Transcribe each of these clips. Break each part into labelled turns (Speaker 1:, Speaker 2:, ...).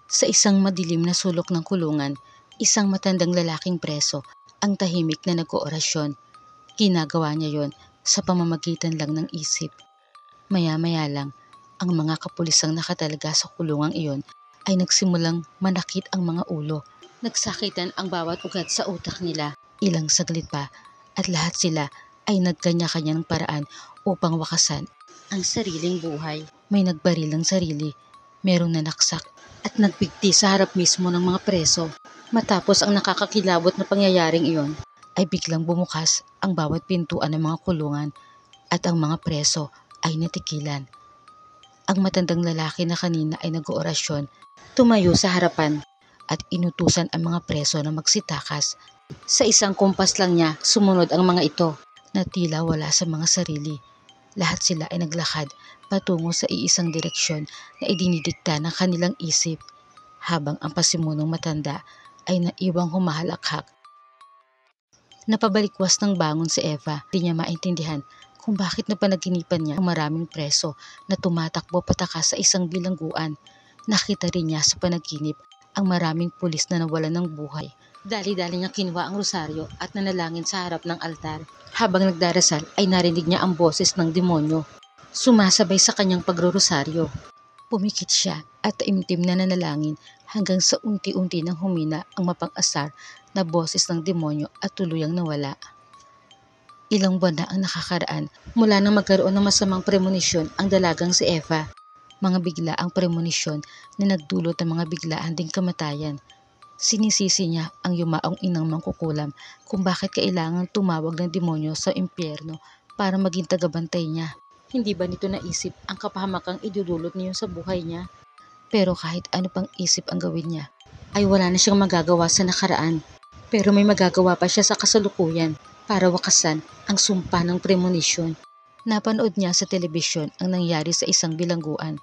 Speaker 1: Sa isang madilim na sulok ng kulungan, isang matandang lalaking preso ang tahimik na nag-oorasyon. Ginagawa niya yon sa pamamagitan lang ng isip. Maya-maya lang, ang mga kapulisang nakatalaga sa kulungang iyon ay nagsimulang manakit ang mga ulo. Nagsakitan ang bawat ugat sa utak nila. Ilang saglit pa at lahat sila ay nagkanya-kanya ng paraan upang wakasan ang sariling buhay. May nagbaril ng sarili, merong nanaksak at nagbigti sa harap mismo ng mga preso. Matapos ang nakakakilabot na pangyayaring iyon, ay biglang bumukas ang bawat pintuan ng mga kulungan at ang mga preso ay natikilan. Ang matandang lalaki na kanina ay nag-oorasyon, tumayo sa harapan at inutusan ang mga preso na magsitakas. Sa isang kumpas lang niya, sumunod ang mga ito na tila wala sa mga sarili. Lahat sila ay naglakad patungo sa iisang direksyon na idinidikta ng kanilang isip, habang ang pasimunong matanda ay naiwang humahalakhak. Napabalikwas ng bangon si Eva. Di niya maintindihan kung bakit napanaginipan niya ang maraming preso na tumatakbo patakas sa isang bilangguan. Nakita rin niya sa panaginip ang maraming pulis na nawalan ng buhay. Dali-dali niya kinuha ang rosaryo at nanalangin sa harap ng altar. Habang nagdarasal ay narinig niya ang boses ng demonyo, sumasabay sa kanyang pagrorosaryo. Pumikit siya at taimtim na nanalangin hanggang sa unti-unti nang humina ang mapang-asar na boses ng demonyo at tuluyang nawala. Ilang buwan na ang nakakaraan mula nang magkaroon ng masamang premonisyon ang dalagang si Eva. Mga bigla ang premonisyon na nagdulot ng mga biglaan ding kamatayan. Sinisisi niya ang yumaong inang mangkukulam kung bakit kailangang tumawag ng demonyo sa impyerno para maging tagabantay niya. Hindi ba nito naisip ang kapahamakang idudulot niyo sa buhay niya? Pero kahit ano pang isip ang gawin niya, ay wala na siyang magagawa sa nakaraan. Pero may magagawa pa siya sa kasalukuyan para wakasan ang sumpa ng premonisyon. Napanood niya sa telebisyon ang nangyari sa isang bilangguan,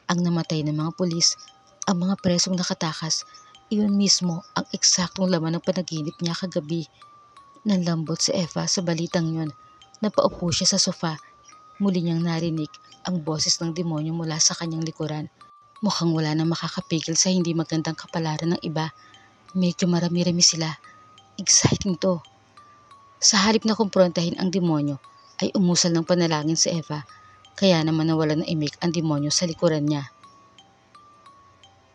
Speaker 1: ang namatay ng mga pulis, ang mga presong nakatakas. Iyon mismo ang eksaktong laman ng panaginip niya kagabi. Nanlambot si Eva sa balitang yon. Napaupo siya sa sofa. Muli niyang narinig ang boses ng demonyo mula sa kanyang likuran. Mukhang wala nang makakapigil sa hindi magandang kapalaran ng iba. Medyo marami-rami sila. Exciting to. Sa halip na kumprontahin ang demonyo, ay umusal ng panalangin si Eva. Kaya naman nawalan ng imik ang demonyo sa likuran niya.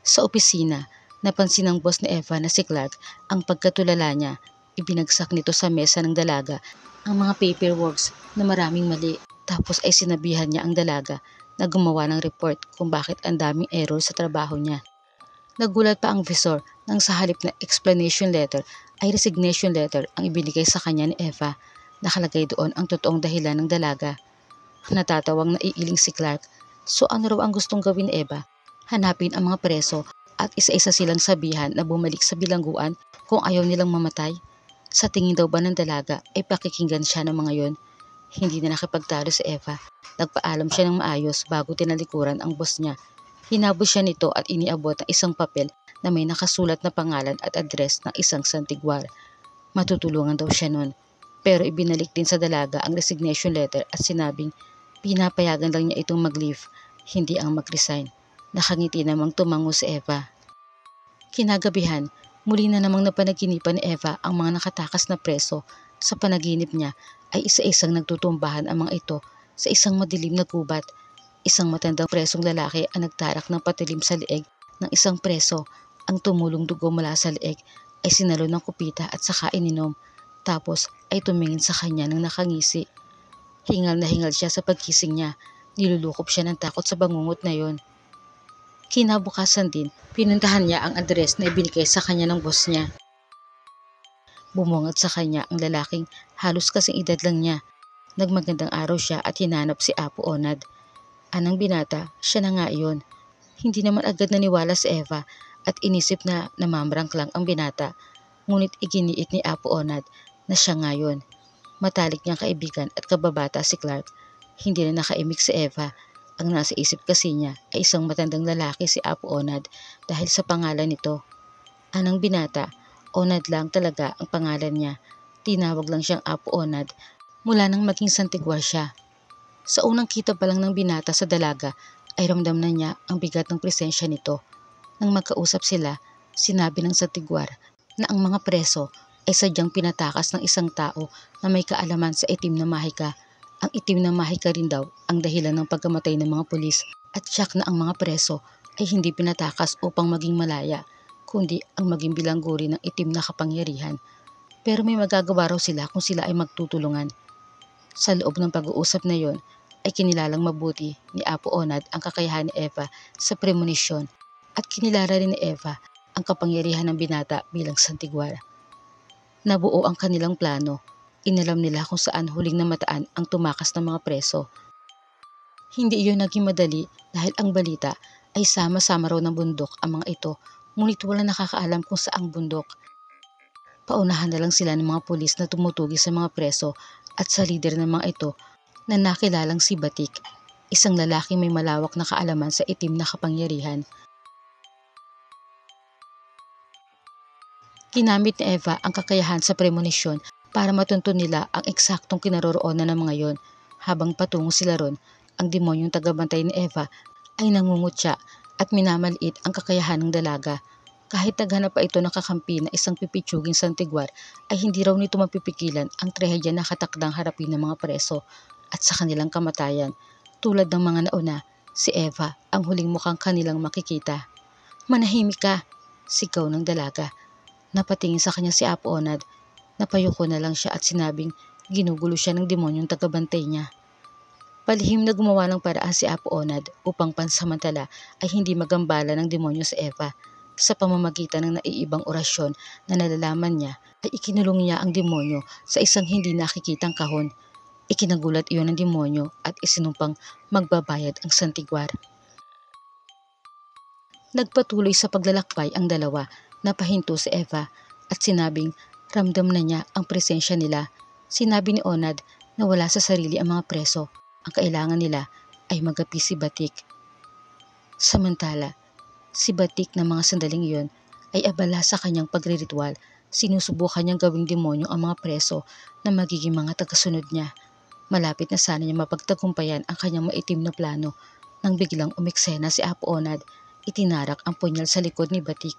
Speaker 1: Sa opisina, napansin ng boss ni Eva na si Clark ang pagkatulala niya. Ibinagsak nito sa mesa ng dalaga ang mga paperworks na maraming mali. Tapos ay sinabihan niya ang dalaga na gumawa ng report kung bakit ang daming error sa trabaho niya. Nagulat pa ang visor nang sa halip na explanation letter ay resignation letter ang ibinigay sa kanya ni Eva. Nakalagay doon ang totoong dahilan ng dalaga. Natatawang naiiling si Clark. So ano raw ang gustong gawin ni Eva? Hanapin ang mga preso at isa-isa silang sabihan na bumalik sa bilangguan kung ayaw nilang mamatay? Sa tingin daw ba ng dalaga ay pakikinggan siya ng mga yon? Hindi na nakipagtalo si Eva. Nagpaalam siya ng maayos bago tinalikuran ang boss niya. Hinabol siya nito at iniabot ang isang papel na may nakasulat na pangalan at address ng isang santigwar. Matutulungan daw siya nun. Pero ibinalik din sa dalaga ang resignation letter at sinabing pinapayagan lang niya itong mag-leave, hindi ang mag-resign. Nakangiti namang tumango si Eva. Kinagabihan, muli na namang napanaginipan ni Eva ang mga nakatakas na preso. Sa panaginip niya ay isa-isang nagtutumbahan ang mga ito sa isang madilim na gubat. Isang matandang presong lalaki ang nagtarak ng patilim sa leeg ng isang preso. Ang tumulong dugo mula sa leeg ay sinalo ng kupita at saka ininom. Tapos ay tumingin sa kanya ng nakangisi. Hingal na hingal siya sa pagkising niya. Nilulukop siya ng takot sa bangungot na yon. Kinabukasan din, pinuntahan niya ang address na ibinigay sa kanya ng boss niya. Bumungad sa kanya ang lalaking halos kasing edad lang niya. Nagmagandang araw siya at hinanap si Apo Onad. Anang binata, siya na nga iyon. Hindi naman agad naniwala si Eva at inisip na namamrang lang ang binata. Ngunit iginiit ni Apo Onad na siya nga yun. Matalik niyang kaibigan at kababata si Clark. Hindi na nakaimik si Eva. Ang nasa isip kasi niya ay isang matandang lalaki si Apo Onad dahil sa pangalan nito. Anang binata, Onad lang talaga ang pangalan niya. Tinawag lang siyang Apo Onad mula nang maging santigwar siya. Sa unang kita pa lang ng binata sa dalaga ay ramdam na niya ang bigat ng presensya nito. Nang magkausap sila, sinabi ng Santigwar na ang mga preso ay sadyang pinatakas ng isang tao na may kaalaman sa itim na mahika. Ang itim na mahika rin daw ang dahilan ng pagkamatay ng mga pulis at tiyak na ang mga preso ay hindi pinatakas upang maging malaya, kundi ang maging bilangguri ng itim na kapangyarihan. Pero may magagawa raw sila kung sila ay magtutulungan. Sa loob ng pag-uusap na yon ay kinilalang mabuti ni Apo Onad ang kakayahan ni Eva sa premonisyon at kinilala rin ni Eva ang kapangyarihan ng binata bilang Santigwar. Nabuo ang kanilang plano. Inalam nila kung saan huling namataan ang tumakas ng mga preso. Hindi iyon naging madali dahil ang balita ay sama-sama raw ng bundok ang mga ito, ngunit wala nakakaalam kung saang bundok. Paunahan na lang sila ng mga pulis na tumutugi sa mga preso at sa lider ng mga ito na nakilalang si Batik, isang lalaki may malawak na kaalaman sa itim na kapangyarihan. Ginamit ni Eva ang kakayahan sa premonisyon para matuntun nila ang eksaktong kinaroroonan ng mga yon. Habang patungo sila ron, ang demonyong tagabantay ni Eva ay nangungutya at minamaliit ang kakayahan ng dalaga. Kahit naghanap pa ito ng kakampi na isang pipitsuging Santigwar, ay hindi raw nito mapipigilan ang trahedya na katakdang harapin ng mga preso at sa kanilang kamatayan. Tulad ng mga nauna, si Eva ang huling mukhang kanilang makikita. "Manahimik ka!" sigaw ng dalaga. Napatingin sa kanya si Apo Onad. Napayuko na lang siya at sinabing ginugulo siya ng demonyong tagabantay niya. Palihim na gumawa ng paraan si Apo Onad upang pansamantala ay hindi magambala ng demonyo sa Eva. Sa pamamagitan ng naiibang orasyon na nalalaman niya ay ikinulong niya ang demonyo sa isang hindi nakikitang kahon. Ikinagulat iyon ng demonyo at isinumpang magbabayad ang Santigwar. Nagpatuloy sa paglalakbay ang dalawa. Napahinto si Eva at sinabing ramdam na niya ang presensya nila. Sinabi ni Onad na wala sa sarili ang mga preso. Ang kailangan nila ay magapi si Batik. Samantala, si Batik na mga sandaling iyon ay abala sa kanyang pagriritual. Sinusubukan niyang gawing demonyo ang mga preso na magiging mga tagasunod niya. Malapit na sana niya mapagtagumpayan ang kanyang maitim na plano nang biglang umeksena si Apo Onad. Itinarak ang punyal sa likod ni Batik.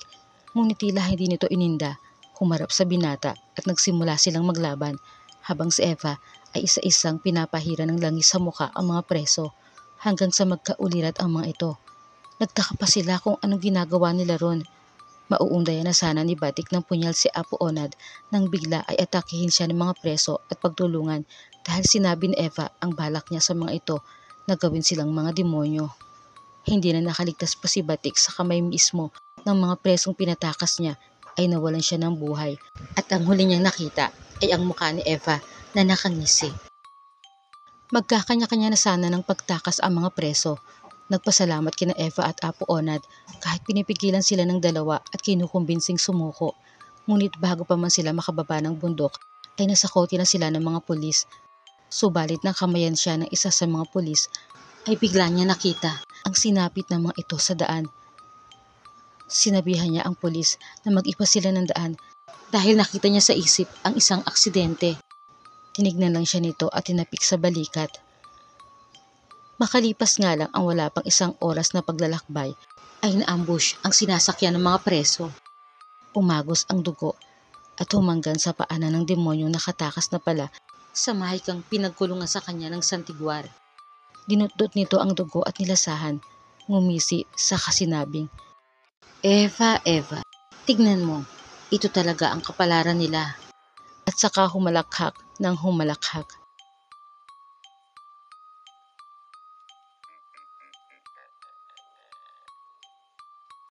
Speaker 1: Ngunit tila hindi nito ininda. Humarap sa binata at nagsimula silang maglaban habang si Eva ay isa-isang pinapahira ng langis sa muka ang mga preso hanggang sa magkaulirat ang mga ito. Nagtaka pa sila kung anong ginagawa nila ron. Mauundayan na sana ni Batik ng punyal si Apo Onad nang bigla ay atakihin siya ng mga preso at pagtulungan dahil sinabi ni Eva ang balak niya sa mga ito na gawin silang mga demonyo. Hindi na nakaligtas pa si Batik sa kamay mismo ng mga presong pinatakas niya ay nawalan siya ng buhay at ang huli niyang nakita ay ang mukha ni Eva na nakangisi. Magkakanya-kanya na sana ng pagtakas ang mga preso. Nagpasalamat kina Eva at Apo Onad kahit pinipigilan sila ng dalawa at kinukumbinsing sumuko. Ngunit bago pa man sila makababa ng bundok ay nasakoti na sila ng mga pulis. Subalit nang kamayan siya ng isa sa mga pulis ay bigla niya nakita ang sinapit ng mga ito sa daan. Sinabihan niya ang pulis na mag-ipa sila ng daan dahil nakita niya sa isip ang isang aksidente. Tinignan lang siya nito at tinapik sa balikat. Makalipas nga lang ang wala pang isang oras na paglalakbay ay naambush ang sinasakyan ng mga preso. Umagos ang dugo at humanggan sa paanan ng demonyong nakatakas na pala sa mahikang pinagkulungan sa kanya ng Santigwar. Dinutdot nito ang dugo at nilasahan. Ngumisi sa kasinabing, "Eva, Eva, tignan mo, ito talaga ang kapalaran nila." At saka humalakhak ng humalakhak.